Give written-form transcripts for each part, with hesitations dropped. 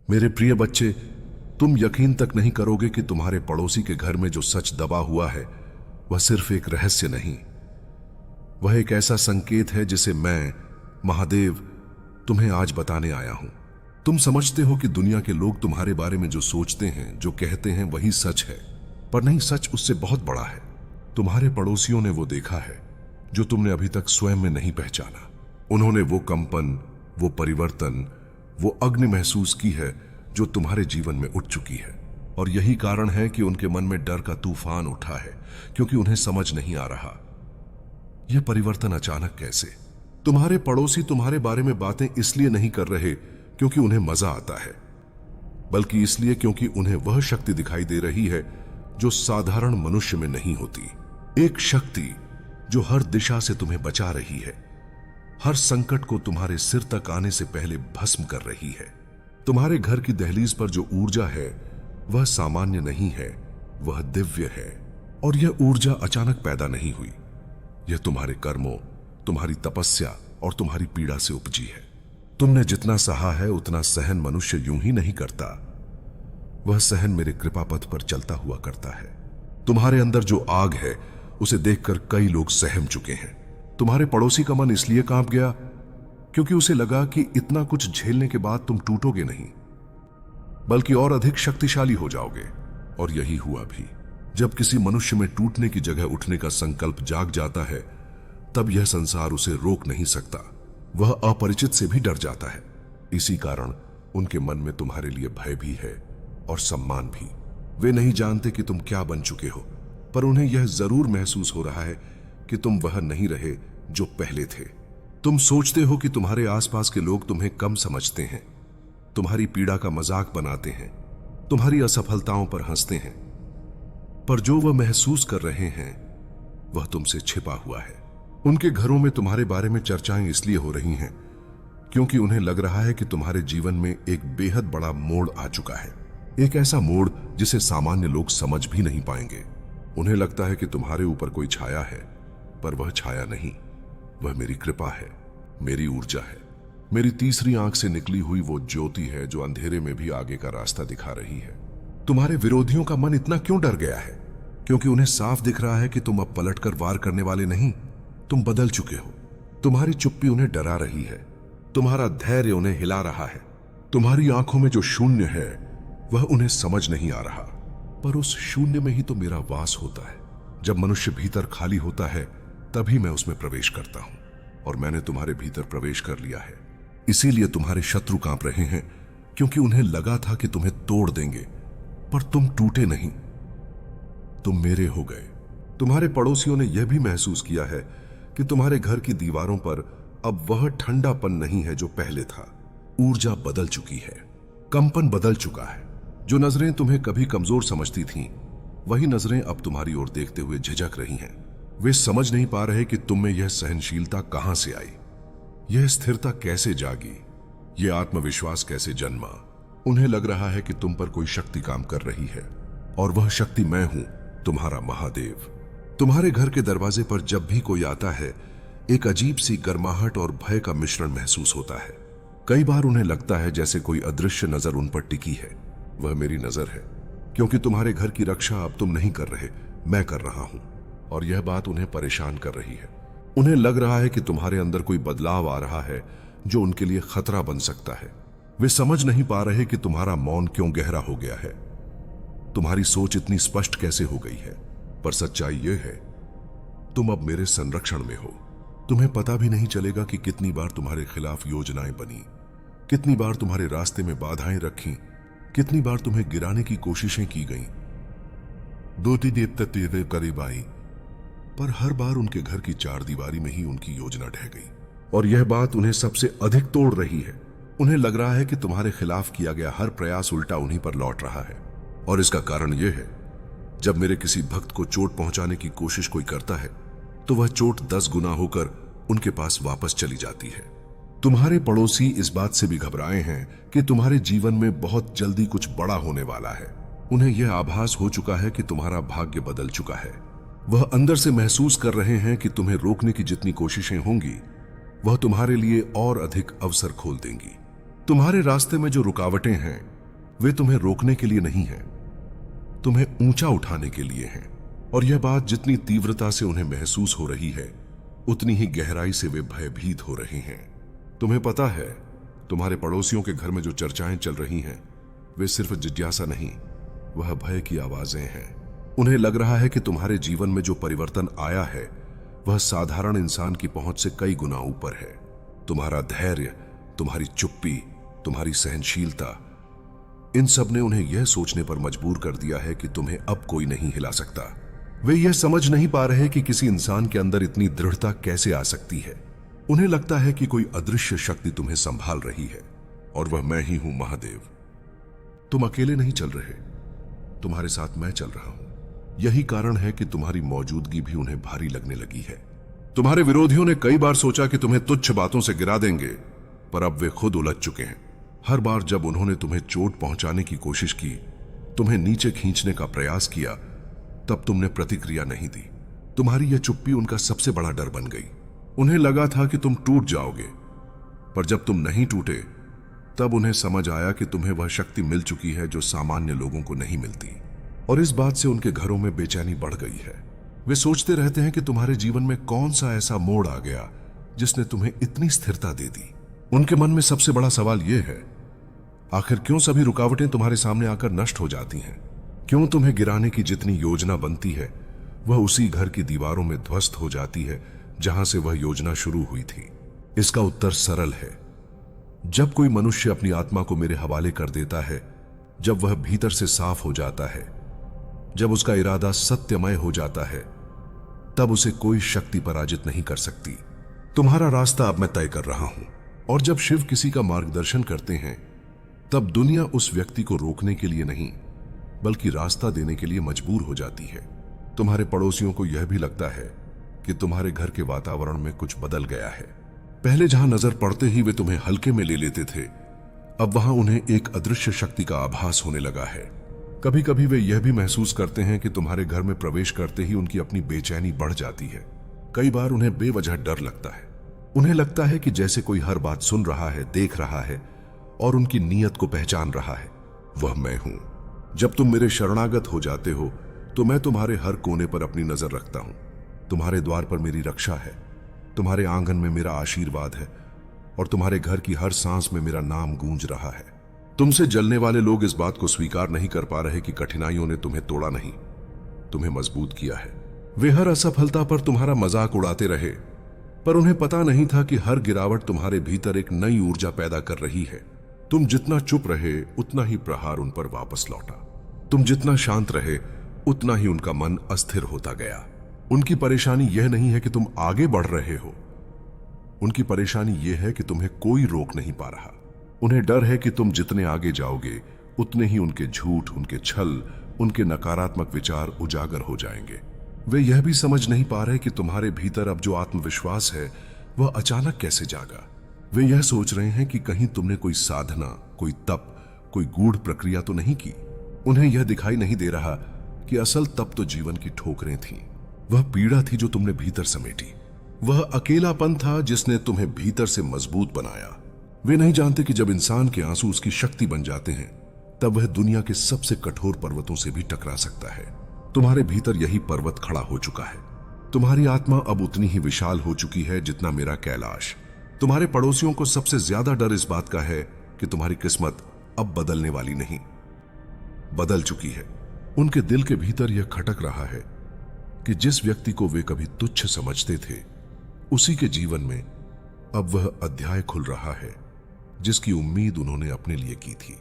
मेरे प्रिय बच्चे, तुम यकीन तक नहीं करोगे कि तुम्हारे पड़ोसी के घर में जो सच दबा हुआ है वह सिर्फ एक रहस्य नहीं, वह एक ऐसा संकेत है जिसे मैं, महादेव, तुम्हें आज बताने आया हूं। तुम समझते हो कि दुनिया के लोग तुम्हारे बारे में जो सोचते हैं, जो कहते हैं, वही सच है, पर नहीं, सच उससे बहुत बड़ा है। तुम्हारे पड़ोसियों ने वो देखा है जो तुमने अभी तक स्वयं में नहीं पहचाना। उन्होंने वो कंपन, वो परिवर्तन, वो अग्नि महसूस की है जो तुम्हारे जीवन में उठ चुकी है। और यही कारण है कि उनके मन में डर का तूफान उठा है, क्योंकि उन्हें समझ नहीं आ रहा यह परिवर्तन अचानक कैसे। तुम्हारे पड़ोसी तुम्हारे बारे में बातें इसलिए नहीं कर रहे क्योंकि उन्हें मजा आता है, बल्कि इसलिए क्योंकि उन्हें वह शक्ति दिखाई दे रही है जो साधारण मनुष्य में नहीं होती। एक शक्ति जो हर दिशा से तुम्हें बचा रही है, हर संकट को तुम्हारे सिर तक आने से पहले भस्म कर रही है। तुम्हारे घर की दहलीज पर जो ऊर्जा है वह सामान्य नहीं है, वह दिव्य है। और यह ऊर्जा अचानक पैदा नहीं हुई, यह तुम्हारे कर्मों, तुम्हारी तपस्या और तुम्हारी पीड़ा से उपजी है। तुमने जितना सहा है उतना सहन मनुष्य यूं ही नहीं करता, वह सहन मेरे कृपा पथ पर चलता हुआ करता है। तुम्हारे अंदर जो आग है उसे देखकर कई लोग सहम चुके हैं। तुम्हारे पड़ोसी का मन इसलिए कांप गया क्योंकि उसे लगा कि इतना कुछ झेलने के बाद तुम टूटोगे नहीं, बल्कि और अधिक शक्तिशाली हो जाओगे। और यही हुआ भी। जब किसी मनुष्य में टूटने की जगह उठने का संकल्प जाग जाता है, तब यह संसार उसे रोक नहीं सकता। वह अपरिचित से भी डर जाता है। इसी कारण उनके मन में तुम्हारे लिए भय भी है और सम्मान भी। वे नहीं जानते कि तुम क्या बन चुके हो, पर उन्हें यह जरूर महसूस हो रहा है कि तुम वह नहीं रहे जो पहले थे। तुम सोचते हो कि तुम्हारे आसपास के लोग तुम्हें कम समझते हैं, तुम्हारी पीड़ा का मजाक बनाते हैं, तुम्हारी असफलताओं पर हंसते हैं, पर जो वह महसूस कर रहे हैं वह तुमसे छिपा हुआ है। उनके घरों में तुम्हारे बारे में चर्चाएं इसलिए हो रही हैं क्योंकि उन्हें लग रहा है कि तुम्हारे जीवन में एक बेहद बड़ा मोड़ आ चुका है, एक ऐसा मोड़ जिसे सामान्य लोग समझ भी नहीं पाएंगे। उन्हें लगता है कि तुम्हारे ऊपर कोई छाया है, पर वह छाया नहीं, वह मेरी कृपा है, मेरी ऊर्जा है, मेरी तीसरी आंख से निकली हुई वो ज्योति है जो अंधेरे में भी आगे का रास्ता दिखा रही है। तुम्हारे विरोधियों का मन इतना क्यों डर गया है? क्योंकि उन्हें साफ दिख रहा है कि तुम अब पलटकर वार करने वाले नहीं, तुम बदल चुके हो। तुम्हारी चुप्पी उन्हें डरा रही है, तुम्हारा धैर्य उन्हें हिला रहा है। तुम्हारी आंखों में जो शून्य है वह उन्हें समझ नहीं आ रहा, पर उस शून्य में ही तो मेरा वास होता है। जब मनुष्य भीतर खाली होता है तभी मैं उसमें प्रवेश करता हूं, और मैंने तुम्हारे भीतर प्रवेश कर लिया है। इसीलिए तुम्हारे शत्रु कांप रहे हैं, क्योंकि उन्हें लगा था कि तुम्हें तोड़ देंगे, पर तुम टूटे नहीं, तुम मेरे हो गए। तुम्हारे पड़ोसियों ने यह भी महसूस किया है कि तुम्हारे घर की दीवारों पर अब वह ठंडापन नहीं है जो पहले था। ऊर्जा बदल चुकी है, कंपन बदल चुका है। जो नजरें तुम्हें कभी कमजोर समझती थीं, वही नजरें अब तुम्हारी ओर देखते हुए झिझक रही हैं। वे समझ नहीं पा रहे कि तुम में यह सहनशीलता कहां से आई, यह स्थिरता कैसे जागी, यह आत्मविश्वास कैसे जन्मा। उन्हें लग रहा है कि तुम पर कोई शक्ति काम कर रही है, और वह शक्ति मैं हूं, तुम्हारा महादेव। तुम्हारे घर के दरवाजे पर जब भी कोई आता है, एक अजीब सी गर्माहट और भय का मिश्रण महसूस होता है। कई बार उन्हें लगता है जैसे कोई अदृश्य नजर उन पर टिकी है। वह मेरी नजर है, क्योंकि तुम्हारे घर की रक्षा अब तुम नहीं कर रहे, मैं कर रहा हूं। और यह बात उन्हें परेशान कर रही है। उन्हें लग रहा है कि तुम्हारे अंदर कोई बदलाव आ रहा है जो उनके लिए खतरा बन सकता है। वे समझ नहीं पा रहे कि तुम्हारा मौन क्यों गहरा हो गया है, तुम्हारी सोच इतनी स्पष्ट कैसे हो गई है। पर सच्चाई यह है, तुम अब मेरे संरक्षण में हो। तुम्हें पता भी नहीं चलेगा कि कितनी बार तुम्हारे खिलाफ योजनाएं बनी, कितनी बार तुम्हारे रास्ते में बाधाएं रखी, कितनी बार तुम्हें गिराने की कोशिशें की गईं। दो-तीन देवता करीब आई, पर हर बार उनके घर की चार दीवारी में ही उनकी योजना ढह गई। और यह बात उन्हें सबसे अधिक तोड़ रही है। उन्हें लग रहा है कि तुम्हारे खिलाफ किया गया हर प्रयास उल्टा उन्हीं पर लौट रहा है। और इसका कारण यह है, जब मेरे किसी भक्त को चोट पहुंचाने की कोशिश कोई करता है, तो वह चोट 10 गुना होकर उनके पास वापस चली जाती है। तुम्हारे पड़ोसी इस बात से भी घबराए हैं कि तुम्हारे जीवन में बहुत जल्दी कुछ बड़ा होने वाला है। उन्हें यह आभास हो चुका है कि तुम्हारा भाग्य बदल चुका है। वह अंदर से महसूस कर रहे हैं कि तुम्हें रोकने की जितनी कोशिशें होंगी, वह तुम्हारे लिए और अधिक अवसर खोल देंगी। तुम्हारे रास्ते में जो रुकावटें हैं, वे तुम्हें रोकने के लिए नहीं है, तुम्हें ऊंचा उठाने के लिए हैं। और यह बात जितनी तीव्रता से उन्हें महसूस हो रही है, उतनी ही गहराई से वे भयभीत हो रहे हैं। तुम्हें पता है, तुम्हारे पड़ोसियों के घर में जो चर्चाएं चल रही हैं, वे सिर्फ जिज्ञासा नहीं, वह भय की आवाजें हैं। उन्हें लग रहा है कि तुम्हारे जीवन में जो परिवर्तन आया है, वह साधारण इंसान की पहुंच से कई गुना ऊपर है। तुम्हारा धैर्य, तुम्हारी चुप्पी, तुम्हारी सहनशीलता, इन सब ने उन्हें यह सोचने पर मजबूर कर दिया है कि तुम्हें अब कोई नहीं हिला सकता। वे यह समझ नहीं पा रहे कि किसी इंसान के अंदर इतनी दृढ़ता कैसे आ सकती है। उन्हें लगता है कि कोई अदृश्य शक्ति तुम्हें संभाल रही है, और वह मैं ही हूं, महादेव। तुम अकेले नहीं चल रहे, तुम्हारे साथ मैं चल रहा हूं। यही कारण है कि तुम्हारी मौजूदगी भी उन्हें भारी लगने लगी है। तुम्हारे विरोधियों ने कई बार सोचा कि तुम्हें तुच्छ बातों से गिरा देंगे, पर अब वे खुद उलझ चुके हैं। हर बार जब उन्होंने तुम्हें चोट पहुंचाने की कोशिश की, तुम्हें नीचे खींचने का प्रयास किया, तब तुमने प्रतिक्रिया नहीं दी। तुम्हारी यह चुप्पी उनका सबसे बड़ा डर बन गई। उन्हें लगा था कि तुम टूट जाओगे, पर जब तुम नहीं टूटे, तब उन्हें समझ आया कि तुम्हें वह शक्ति मिल चुकी है जो सामान्य लोगों को नहीं मिलती। और इस बात से उनके घरों में बेचैनी बढ़ गई है। वे सोचते रहते हैं कि तुम्हारे जीवन में कौन सा ऐसा मोड़ आ गया जिसने तुम्हें इतनी स्थिरता दे दी। उनके मन में सबसे बड़ा सवाल यह है, आखिर क्यों सभी रुकावटें तुम्हारे सामने आकर नष्ट हो जाती हैं? क्यों तुम्हें गिराने की जितनी योजना बनती है, वह उसी घर की दीवारों में ध्वस्त हो जाती है जहां से वह योजना शुरू हुई थी? इसका उत्तर सरल है। जब कोई मनुष्य अपनी आत्मा को मेरे हवाले कर देता है, जब वह भीतर से साफ हो जाता है, जब उसका इरादा सत्यमय हो जाता है, तब उसे कोई शक्ति पराजित नहीं कर सकती। तुम्हारा रास्ता अब मैं तय कर रहा हूं, और जब शिव किसी का मार्गदर्शन करते हैं, तब दुनिया उस व्यक्ति को रोकने के लिए नहीं, बल्कि रास्ता देने के लिए मजबूर हो जाती है। तुम्हारे पड़ोसियों को यह भी लगता है कि तुम्हारे घर के वातावरण में कुछ बदल गया है। पहले जहां नजर पड़ते ही वे तुम्हें हल्के में ले लेते थे, अब वहां उन्हें एक अदृश्य शक्ति का आभास होने लगा है। कभी कभी वे यह भी महसूस करते हैं कि तुम्हारे घर में प्रवेश करते ही उनकी अपनी बेचैनी बढ़ जाती है। कई बार उन्हें बेवजह डर लगता है। उन्हें लगता है कि जैसे कोई हर बात सुन रहा है, देख रहा है और उनकी नीयत को पहचान रहा है। वह मैं हूं। जब तुम मेरे शरणागत हो जाते हो, तो मैं तुम्हारे हर कोने पर अपनी नजर रखता हूं। तुम्हारे द्वार पर मेरी रक्षा है, तुम्हारे आंगन में मेरा आशीर्वाद है, और तुम्हारे घर की हर सांस में मेरा नाम गूंज रहा है। तुमसे जलने वाले लोग इस बात को स्वीकार नहीं कर पा रहे कि कठिनाइयों ने तुम्हें तोड़ा नहीं, तुम्हें मजबूत किया है। वे हर असफलता पर तुम्हारा मजाक उड़ाते रहे, पर उन्हें पता नहीं था कि हर गिरावट तुम्हारे भीतर एक नई ऊर्जा पैदा कर रही है। तुम जितना चुप रहे, उतना ही प्रहार उन पर वापस लौटा। तुम जितना शांत रहे, उतना ही उनका मन अस्थिर होता गया। उनकी परेशानी यह नहीं है कि तुम आगे बढ़ रहे हो, उनकी परेशानी यह है कि तुम्हें कोई रोक नहीं पा रहा। उन्हें डर है कि तुम जितने आगे जाओगे, उतने ही उनके झूठ, उनके छल, उनके नकारात्मक विचार उजागर हो जाएंगे। वे यह भी समझ नहीं पा रहे कि तुम्हारे भीतर अब जो आत्मविश्वास है, वह अचानक कैसे जागा। वे यह सोच रहे हैं कि कहीं तुमने कोई साधना, कोई तप, कोई गूढ़ प्रक्रिया तो नहीं की। उन्हें यह दिखाई नहीं दे रहा कि असल तप तो जीवन की ठोकरें थीं। वह पीड़ा थी जो तुमने भीतर समेटी। वह अकेलापन था जिसने तुम्हें भीतर से मजबूत बनाया। वे नहीं जानते कि जब इंसान के आंसू उसकी शक्ति बन जाते हैं, तब वह दुनिया के सबसे कठोर पर्वतों से भी टकरा सकता है। तुम्हारे भीतर यही पर्वत खड़ा हो चुका है। तुम्हारी आत्मा अब उतनी ही विशाल हो चुकी है जितना मेरा कैलाश। तुम्हारे पड़ोसियों को सबसे ज्यादा डर इस बात का है कि तुम्हारी किस्मत अब बदलने वाली नहीं, बदल चुकी है। उनके दिल के भीतर यह खटक रहा है कि जिस व्यक्ति को वे कभी तुच्छ समझते थे, उसी के जीवन में अब वह अध्याय खुल रहा है जिसकी उम्मीद उन्होंने अपने लिए की थी।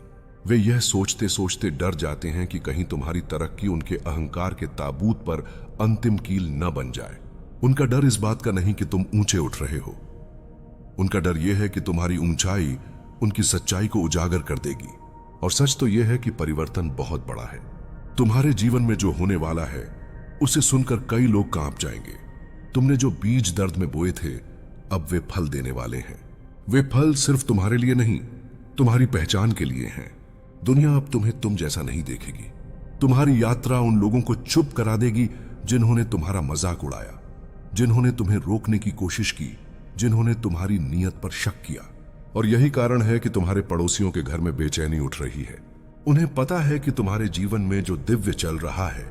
वे यह सोचते सोचते डर जाते हैं कि कहीं तुम्हारी तरक्की उनके अहंकार के ताबूत पर अंतिम कील न बन जाए। उनका डर इस बात का नहीं कि तुम ऊंचे उठ रहे हो, उनका डर यह है कि तुम्हारी ऊंचाई उनकी सच्चाई को उजागर कर देगी। और सच तो यह है कि परिवर्तन बहुत बड़ा है। तुम्हारे जीवन में जो होने वाला है, उसे सुनकर कई लोग कांप जाएंगे। तुमने जो बीज दर्द में बोए थे, अब वे फल देने वाले हैं। वे फल सिर्फ तुम्हारे लिए नहीं, तुम्हारी पहचान के लिए हैं। दुनिया अब तुम्हें तुम जैसा नहीं देखेगी। तुम्हारी यात्रा उन लोगों को चुप करा देगी जिन्होंने तुम्हारा मजाक उड़ाया, जिन्होंने तुम्हें रोकने की कोशिश की, जिन्होंने तुम्हारी नीयत पर शक किया। और यही कारण है कि तुम्हारे पड़ोसियों के घर में बेचैनी उठ रही है। उन्हें पता है कि तुम्हारे जीवन में जो दिव्य चल रहा है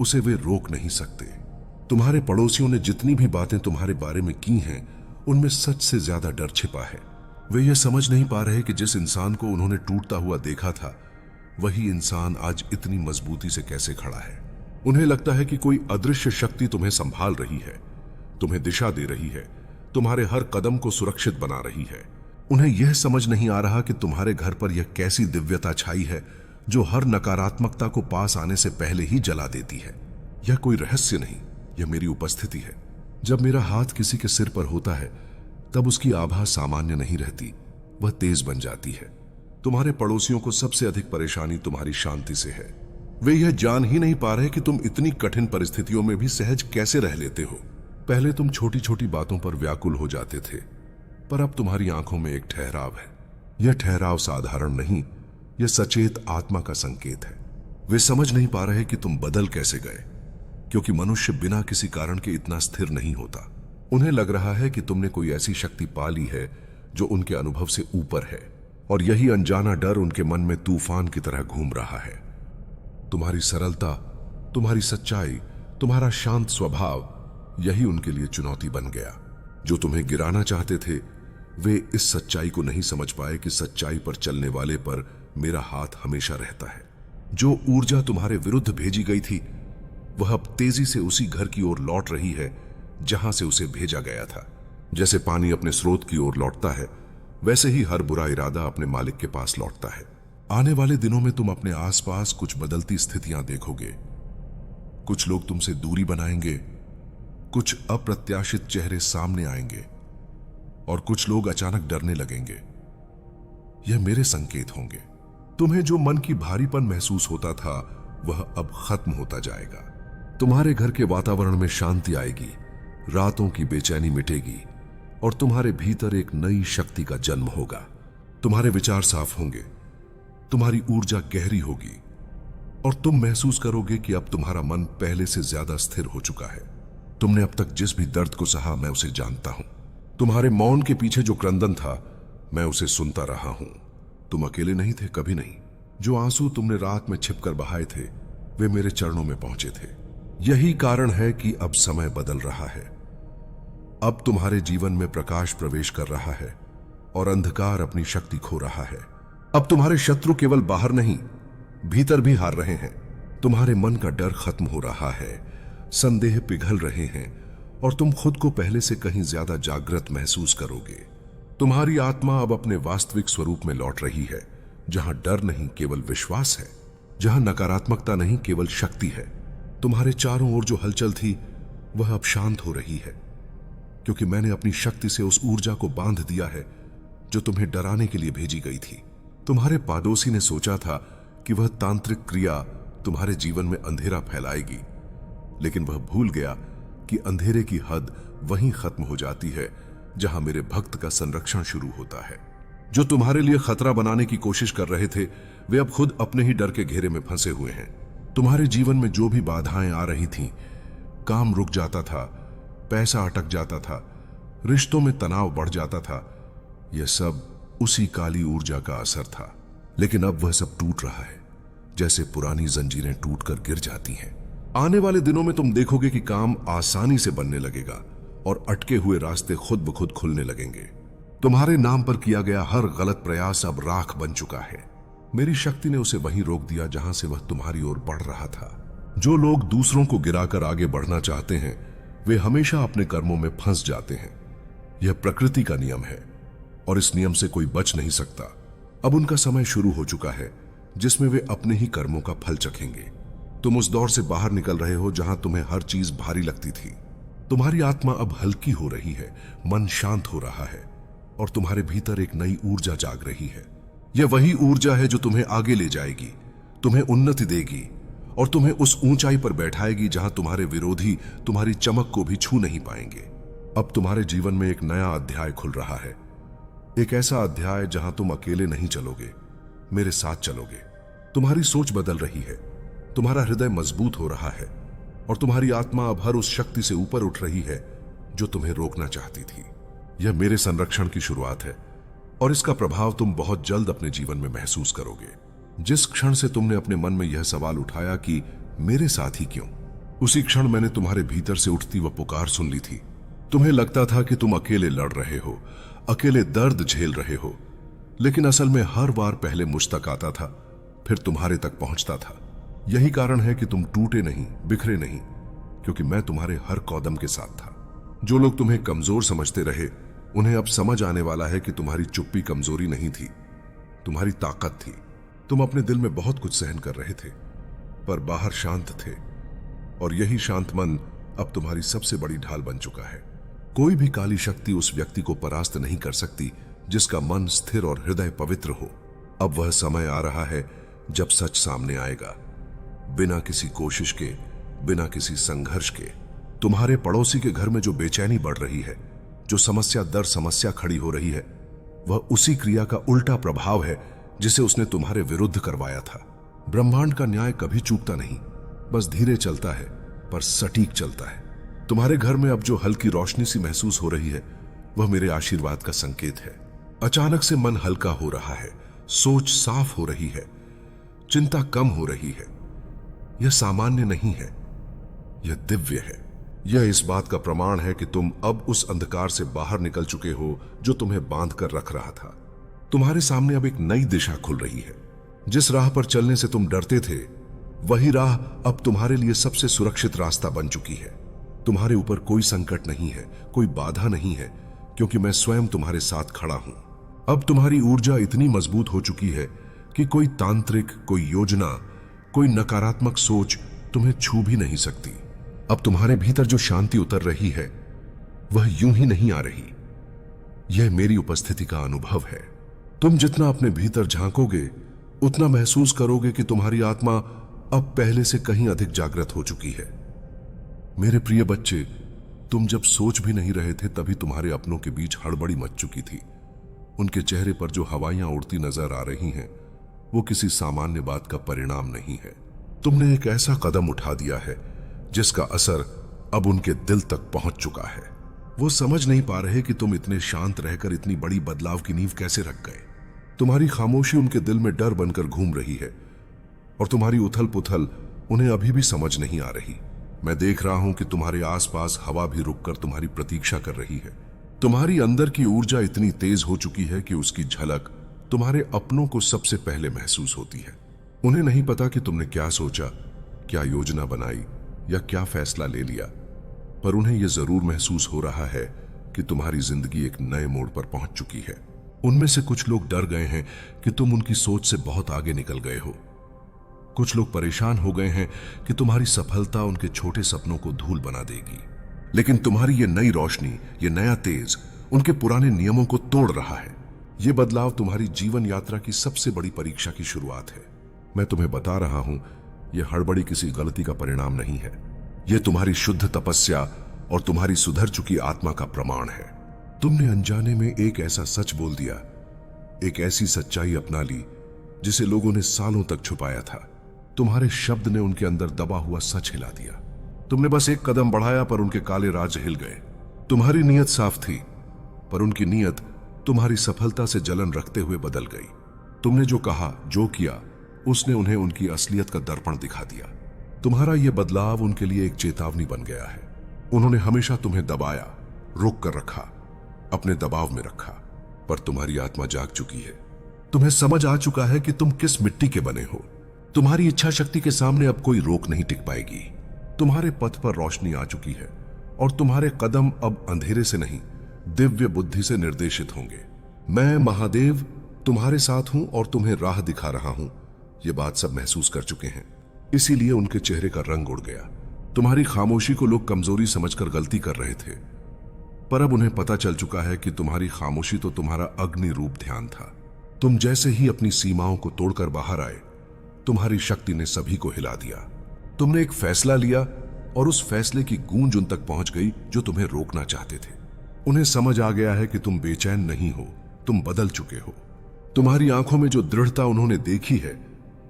उसे वे रोक नहीं सकते। तुम्हारे पड़ोसियों ने जितनी भी बातें तुम्हारे बारे में की हैं, उनमें सच से ज्यादा डर छिपा है। वे ये समझ नहीं पा रहे कि जिस इंसान को उन्होंने टूटता हुआ देखा था, वही इंसान आज इतनी मजबूती से कैसे खड़ा है। उन्हें लगता है कि कोई अदृश्य शक्ति तुम्हें संभाल रही है, तुम्हें दिशा दे रही है, तुम्हारे हर कदम को सुरक्षित बना रही है। उन्हें यह समझ नहीं आ रहा कि तुम्हारे घर पर यह कैसी दिव्यता छाई है जो हर नकारात्मकता को पास आने से पहले ही जला देती है। यह कोई रहस्य नहीं, यह मेरी उपस्थिति है। जब मेरा हाथ किसी के सिर पर होता है, तब उसकी आभा सामान्य नहीं रहती, वह तेज बन जाती है। तुम्हारे पड़ोसियों को सबसे अधिक परेशानी तुम्हारी शांति से है। वे यह जान ही नहीं पा रहे कि तुम इतनी कठिन परिस्थितियों में भी सहज कैसे रह लेते हो। पहले तुम छोटी छोटी बातों पर व्याकुल हो जाते थे, पर अब तुम्हारी आंखों में एक ठहराव है। यह ठहराव साधारण नहीं, यह सचेत आत्मा का संकेत है। वे समझ नहीं पा रहे कि तुम बदल कैसे गए, क्योंकि मनुष्य बिना किसी कारण के इतना स्थिर नहीं होता। उन्हें लग रहा है कि तुमने कोई ऐसी शक्ति पा ली है जो उनके अनुभव से ऊपर है, और यही अनजाना डर उनके मन में तूफान की तरह घूम रहा है। तुम्हारी सरलता, तुम्हारी सच्चाई, तुम्हारा शांत स्वभाव, यही उनके लिए चुनौती बन गया। जो तुम्हें गिराना चाहते थे, वे इस सच्चाई को नहीं समझ पाए कि सच्चाई पर चलने वाले पर मेरा हाथ हमेशा रहता है। जो ऊर्जा तुम्हारे विरुद्ध भेजी गई थी, वह अब तेजी से उसी घर की ओर लौट रही है जहां से उसे भेजा गया था। जैसे पानी अपने स्रोत की ओर लौटता है, वैसे ही हर बुरा इरादा अपने मालिक के पास लौटता है। आने वाले दिनों में तुम अपने आसपास कुछ बदलती स्थितियां देखोगे। कुछ लोग तुमसे दूरी बनाएंगे, कुछ अप्रत्याशित चेहरे सामने आएंगे, और कुछ लोग अचानक डरने लगेंगे। यह मेरे संकेत होंगे। तुम्हें जो मन की भारीपन महसूस होता था, वह अब खत्म होता जाएगा। तुम्हारे घर के वातावरण में शांति आएगी, रातों की बेचैनी मिटेगी, और तुम्हारे भीतर एक नई शक्ति का जन्म होगा। तुम्हारे विचार साफ होंगे, तुम्हारी ऊर्जा गहरी होगी, और तुम महसूस करोगे कि अब तुम्हारा मन पहले से ज्यादा स्थिर हो चुका है। तुमने अब तक जिस भी दर्द को सहा, मैं उसे जानता हूं। तुम्हारे मौन के पीछे जो क्रंदन था, मैं उसे सुनता रहा हूं। तुम अकेले नहीं थे, कभी नहीं। जो आंसू तुमने रात में छिपकर बहाए थे, वे मेरे चरणों में पहुंचे थे। यही कारण है कि अब समय बदल रहा है। अब तुम्हारे जीवन में प्रकाश प्रवेश कर रहा है, और अंधकार अपनी शक्ति खो रहा है। अब तुम्हारे शत्रु केवल बाहर नहीं, भीतर भी हार रहे हैं। तुम्हारे मन का डर खत्म हो रहा है, संदेह पिघल रहे हैं, और तुम खुद को पहले से कहीं ज्यादा जागृत महसूस करोगे। तुम्हारी आत्मा अब अपने वास्तविक स्वरूप में लौट रही है, जहां डर नहीं, केवल विश्वास है, जहां नकारात्मकता नहीं, केवल शक्ति है। तुम्हारे चारों ओर जो हलचल थी, वह अब शांत हो रही है, क्योंकि मैंने अपनी शक्ति से उस ऊर्जा को बांध दिया है जो तुम्हें डराने के लिए भेजी गई थी। तुम्हारे पाड़ोसी ने सोचा था कि वह तांत्रिक क्रिया तुम्हारे जीवन में अंधेरा फैलाएगी, लेकिन वह भूल गया कि अंधेरे की हद वहीं खत्म हो जाती है जहां मेरे भक्त का संरक्षण शुरू होता है। जो तुम्हारे लिए खतरा बनाने की कोशिश कर रहे थे, वे अब खुद अपने ही डर के घेरे में फंसे हुए हैं। तुम्हारे जीवन में जो भी बाधाएं आ रही थीं, काम रुक जाता था, पैसा अटक जाता था, रिश्तों में तनाव बढ़ जाता था, यह सब उसी काली ऊर्जा का असर था। लेकिन अब वह सब टूट रहा है, जैसे पुरानी जंजीरें टूटकर गिर जाती हैं। आने वाले दिनों में तुम देखोगे कि काम आसानी से बनने लगेगा, और अटके हुए रास्ते खुद ब खुद खुलने लगेंगे। तुम्हारे नाम पर किया गया हर गलत प्रयास अब राख बन चुका है। मेरी शक्ति ने उसे वहीं रोक दिया जहां से वह तुम्हारी ओर बढ़ रहा था। जो लोग दूसरों को गिराकर आगे बढ़ना चाहते हैं, वे हमेशा अपने कर्मों में फंस जाते हैं। यह प्रकृति का नियम है, और इस नियम से कोई बच नहीं सकता। अब उनका समय शुरू हो चुका है जिसमें वे अपने ही कर्मों का फल चखेंगे। तुम उस दौर से बाहर निकल रहे हो जहां तुम्हें हर चीज भारी लगती थी। तुम्हारी आत्मा अब हल्की हो रही है, मन शांत हो रहा है, और तुम्हारे भीतर एक नई ऊर्जा जाग रही है। यह वही ऊर्जा है जो तुम्हें आगे ले जाएगी, तुम्हें उन्नति देगी, और तुम्हें उस ऊंचाई पर बैठाएगी जहां तुम्हारे विरोधी तुम्हारी चमक को भी छू नहीं पाएंगे। अब तुम्हारे जीवन में एक नया अध्याय खुल रहा है, एक ऐसा अध्याय जहां तुम अकेले नहीं चलोगे, मेरे साथ चलोगे। तुम्हारी सोच बदल रही है, तुम्हारा हृदय मजबूत हो रहा है, और तुम्हारी आत्मा अब हर उस शक्ति से ऊपर उठ रही है जो तुम्हें रोकना चाहती थी। यह मेरे संरक्षण की शुरुआत है, और इसका प्रभाव तुम बहुत जल्द अपने जीवन में महसूस करोगे। जिस क्षण से तुमने अपने मन में यह सवाल उठाया कि मेरे साथ ही क्यों, उसी क्षण मैंने तुम्हारे भीतर से उठती वह पुकार सुन ली थी। तुम्हें लगता था कि तुम अकेले लड़ रहे हो, अकेले दर्द झेल रहे हो, लेकिन असल में हर बार पहले मुझ तक आता था, फिर तुम्हारे तक पहुंचता था। यही कारण है कि तुम टूटे नहीं, बिखरे नहीं, क्योंकि मैं तुम्हारे हर कदम के साथ था। जो लोग तुम्हें कमजोर समझते रहे, उन्हें अब समझ आने वाला है कि तुम्हारी चुप्पी कमजोरी नहीं थी, तुम्हारी ताकत थी। तुम अपने दिल में बहुत कुछ सहन कर रहे थे, पर बाहर शांत थे, और यही शांत मन अब तुम्हारी सबसे बड़ी ढाल बन चुका है। कोई भी काली शक्ति उस व्यक्ति को परास्त नहीं कर सकती जिसका मन स्थिर और हृदय पवित्र हो। अब वह समय आ रहा है जब सच सामने आएगा, बिना किसी कोशिश के, बिना किसी संघर्ष के। तुम्हारे पड़ोसी के घर में जो बेचैनी बढ़ रही है, जो समस्या दर समस्या खड़ी हो रही है, वह उसी क्रिया का उल्टा प्रभाव है जिसे उसने तुम्हारे विरुद्ध करवाया था। ब्रह्मांड का न्याय कभी चूकता नहीं, बस धीरे चलता है पर सटीक चलता है। तुम्हारे घर में अब जो हल्की रोशनी सी महसूस हो रही है, वह मेरे आशीर्वाद का संकेत है। अचानक से मन हल्का हो रहा है, सोच साफ हो रही है, चिंता कम हो रही है। यह सामान्य नहीं है, यह दिव्य है। यह इस बात का प्रमाण है कि तुम अब उस अंधकार से बाहर निकल चुके हो जो तुम्हें बांध कर रख रहा था। तुम्हारे सामने अब एक नई दिशा खुल रही है। जिस राह पर चलने से तुम डरते थे, वही राह अब तुम्हारे लिए सबसे सुरक्षित रास्ता बन चुकी है। तुम्हारे ऊपर कोई संकट नहीं है, कोई बाधा नहीं है, क्योंकि मैं स्वयं तुम्हारे साथ खड़ा हूं। अब तुम्हारी ऊर्जा इतनी मजबूत हो चुकी है कि कोई तांत्रिक, कोई योजना, कोई नकारात्मक सोच तुम्हें छू भी नहीं सकती। अब तुम्हारे भीतर जो शांति उतर रही है, वह यूं ही नहीं आ रही। यह मेरी उपस्थिति का अनुभव है। तुम जितना अपने भीतर झांकोगे, उतना महसूस करोगे कि तुम्हारी आत्मा अब पहले से कहीं अधिक जागृत हो चुकी है। मेरे प्रिय बच्चे, तुम जब सोच भी नहीं रहे थे, तभी तुम्हारे अपनों के बीच हड़बड़ी मच चुकी थी। उनके चेहरे पर जो हवाइयां उड़ती नजर आ रही हैं, वो किसी सामान्य बात का परिणाम नहीं है। तुमने एक ऐसा कदम उठा दिया है जिसका असर अब उनके दिल तक पहुंच चुका है। वो समझ नहीं पा रहे कि तुम इतने शांत रहकर इतनी बड़ी बदलाव की नींव कैसे रख गए। तुम्हारी खामोशी उनके दिल में डर बनकर घूम रही है, और तुम्हारी उथल पुथल उन्हें अभी भी समझ नहीं आ रही। मैं देख रहा हूं कि तुम्हारे आसपास हवा भी रुककर तुम्हारी प्रतीक्षा कर रही है। तुम्हारी अंदर की ऊर्जा इतनी तेज हो चुकी है कि उसकी झलक तुम्हारे अपनों को सबसे पहले महसूस होती है। उन्हें नहीं पता कि तुमने क्या सोचा, क्या योजना बनाई या क्या फैसला ले लिया, पर उन्हें यह जरूर महसूस हो रहा है कि तुम्हारी जिंदगी एक नए मोड़ पर पहुंच चुकी है। उनमें से कुछ लोग डर गए हैं कि तुम उनकी सोच से बहुत आगे निकल गए हो। कुछ लोग परेशान हो गए हैं कि तुम्हारी सफलता उनके छोटे सपनों को धूल बना देगी। लेकिन तुम्हारी ये नई रोशनी, ये नया तेज उनके पुराने नियमों को तोड़ रहा है। ये बदलाव तुम्हारी जीवन यात्रा की सबसे बड़ी परीक्षा की शुरुआत है। मैं तुम्हें बता रहा हूं, यह हड़बड़ी किसी गलती का परिणाम नहीं है। यह तुम्हारी शुद्ध तपस्या और तुम्हारी सुधर चुकी आत्मा का प्रमाण है। तुमने अनजाने में एक ऐसा सच बोल दिया, एक ऐसी सच्चाई अपना ली जिसे लोगों ने सालों तक छुपाया था। तुम्हारे शब्द ने उनके अंदर दबा हुआ सच हिला दिया। तुमने बस एक कदम बढ़ाया, पर उनके काले राज हिल गए। तुम्हारी नीयत साफ थी, पर उनकी नीयत तुम्हारी सफलता से जलन रखते हुए बदल गई। तुमने जो कहा, जो किया, उसने उन्हें उनकी असलियत का दर्पण दिखा दिया। तुम्हारा यह बदलाव उनके लिए एक चेतावनी बन गया है। उन्होंने हमेशा तुम्हें दबाया, रोक कर रखा, अपने दबाव में रखा, पर तुम्हारी आत्मा जाग चुकी है। तुम्हें समझ आ चुका है कि तुम किस मिट्टी के बने हो। तुम्हारी इच्छा शक्ति के सामने अब कोई रोक नहीं टिक पाएगी। तुम्हारे पथ पर रोशनी आ चुकी है, और तुम्हारे कदम अब अंधेरे से नहीं, दिव्य बुद्धि से निर्देशित होंगे। मैं महादेव तुम्हारे साथ हूं और तुम्हें राह दिखा रहा हूं। ये बात सब महसूस कर चुके हैं, इसीलिए उनके चेहरे का रंग उड़ गया। तुम्हारी खामोशी को लोग कमजोरी समझकर गलती कर रहे थे, पर अब उन्हें पता चल चुका है कि तुम्हारी खामोशी तो तुम्हारा अग्नि रूप ध्यान था। तुम जैसे ही अपनी सीमाओं को तोड़कर बाहर आए, तुम्हारी शक्ति ने सभी को हिला दिया। तुमने एक फैसला लिया, और उस फैसले की गूंज उन तक पहुंच गई जो तुम्हें रोकना चाहते थे। उन्हें समझ आ गया है कि तुम बेचैन नहीं हो, तुम बदल चुके हो। तुम्हारी आंखों में जो दृढ़ता उन्होंने देखी है,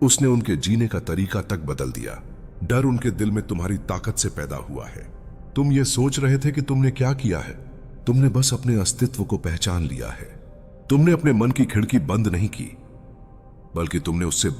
उसने उनके जीने का तरीका तक बदल दिया। डर उनके दिल में तुम्हारी ताकत से पैदा हुआ है। तुम ये सोच रहे थे कि तुमने क्या किया है, तुमने बस अपने अस्तित्व को पहचान लिया है। तुमने अपने मन की खिड़की बंद नहीं की, बल्कि तुमने उससे